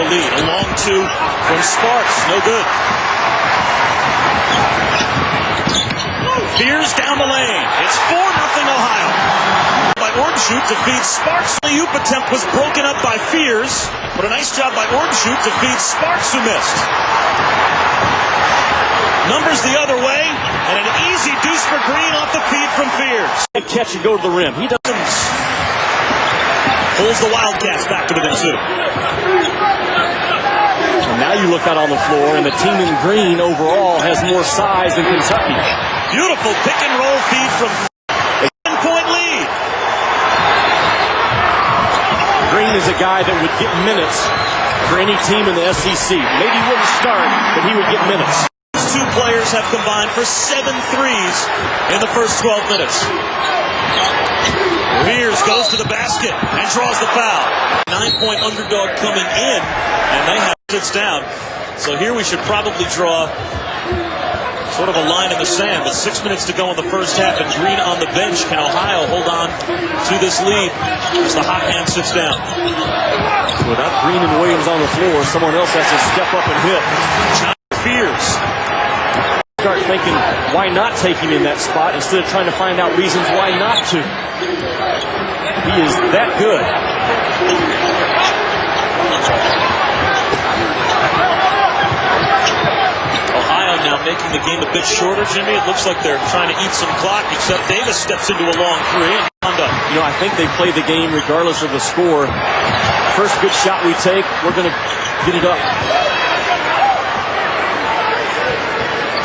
lead. A long two from Sparks. No good. Fears down the lane. It's 4-0 Ohio. By Ornshut to feed Sparks. The oop attempt was broken up by Fears, but a nice job by Ornshut to feed Sparks, who missed. Numbers the other way, and an easy deuce for Green off the feed from Fears. Catch and go to the rim. He doesn't. Pulls the Wildcats back to within 2. And now you look out on the floor, and the team in green overall has more size than Kentucky. Beautiful pick and roll feed from 10-point lead. Green is a guy that would get minutes for any team in the SEC. Maybe he wouldn't start, but he would get minutes. These two players have combined for 7 threes in the first 12 minutes. Fears goes to the basket and draws the foul. 9-point underdog coming in, and they have sits down. So here we should probably draw sort of a line in the sand, but 6 minutes to go in the first half, and Green on the bench. Can Ohio hold on to this lead as the hot hand sits down? So without Green and Williams on the floor, someone else has to step up and hit. Fears. Start thinking, why not take him in that spot instead of trying to find out reasons why not to? He is that good. Ohio now making the game a bit shorter, Jimmy. It looks like they're trying to eat some clock, except Davis steps into a long three. You know, I think they play the game regardless of the score. First good shot we take, we're going to get it up.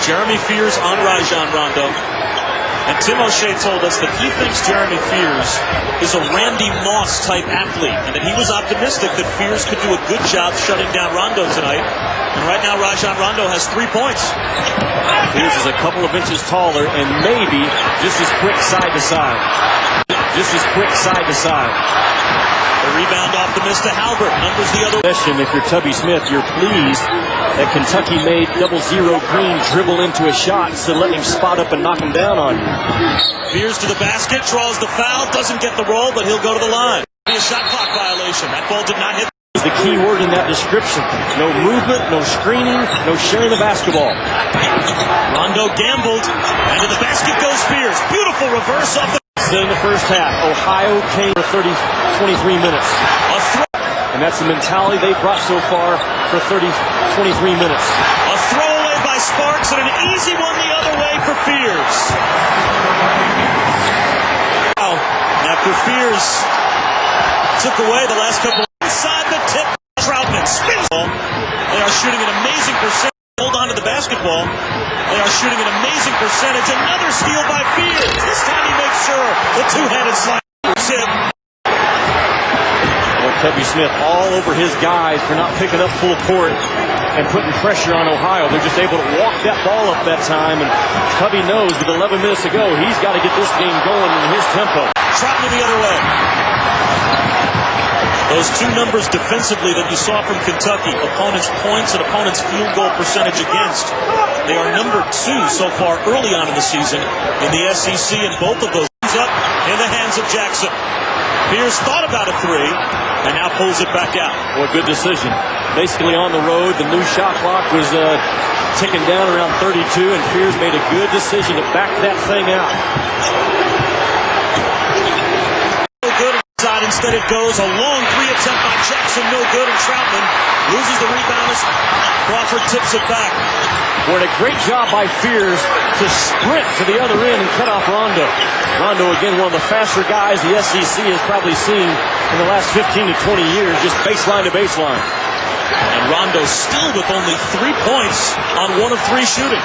Jeremy Fears on Rajon Rondo. And Tim O'Shea told us that he thinks Jeremy Fears is a Randy Moss type athlete, and that he was optimistic that Fears could do a good job shutting down Rondo tonight. And right now Rajon Rondo has 3 points. Fears is a couple of inches taller and maybe just as quick side to side. Just as quick side to side. The rebound off the miss to Halbert. Numbers the other way. If you're Tubby Smith, you're pleased that Kentucky made 0-0 Green dribble into a shot instead of letting him spot up and knock him down on you. Fears to the basket, draws the foul, doesn't get the roll, but he'll go to the line. Be a shot clock violation. That ball did not hit. Is the key word in that description. No movement, no screening, no sharing the basketball. Rondo gambled, and to the basket goes Fears. Beautiful reverse off the... In the first half, Ohio came for 23 minutes. And that's the mentality they brought so far for 23 minutes. A throwaway by Sparks and an easy one the other way for Fears. Wow. After Fears took away the last couple inside the tip, Troutman spins. They are shooting an amazing percentage. Hold on to the basketball. They are shooting an amazing percentage. Another steal by Fears. This time he makes sure the two-handed slide hit. Well, Tubby Smith all over his guys for not picking up full court and putting pressure on Ohio. They're just able to walk that ball up that time, and Tubby knows with 11 minutes to go, he's got to get this game going in his tempo. Troutman the other way. Those two numbers defensively that you saw from Kentucky, opponents' points and opponents' field goal percentage against, they are number 2 so far early on in the season in the SEC, and both of those up in the hands of Jackson. Fears thought about a 3 and now pulls it back out. Well, good decision. Basically on the road, the new shot clock was ticking down around 32, and Fears made a good decision to back that thing out. Instead it goes a long 3 attempt by Jackson, no good, and Troutman loses the rebound as Crawford tips it back. What a great job by Fears to sprint to the other end and cut off Rondo. Rondo, again, one of the faster guys the SEC has probably seen in the last 15 to 20 years, just baseline to baseline. And Rondo still with only 3 points on 1 of 3 shooting.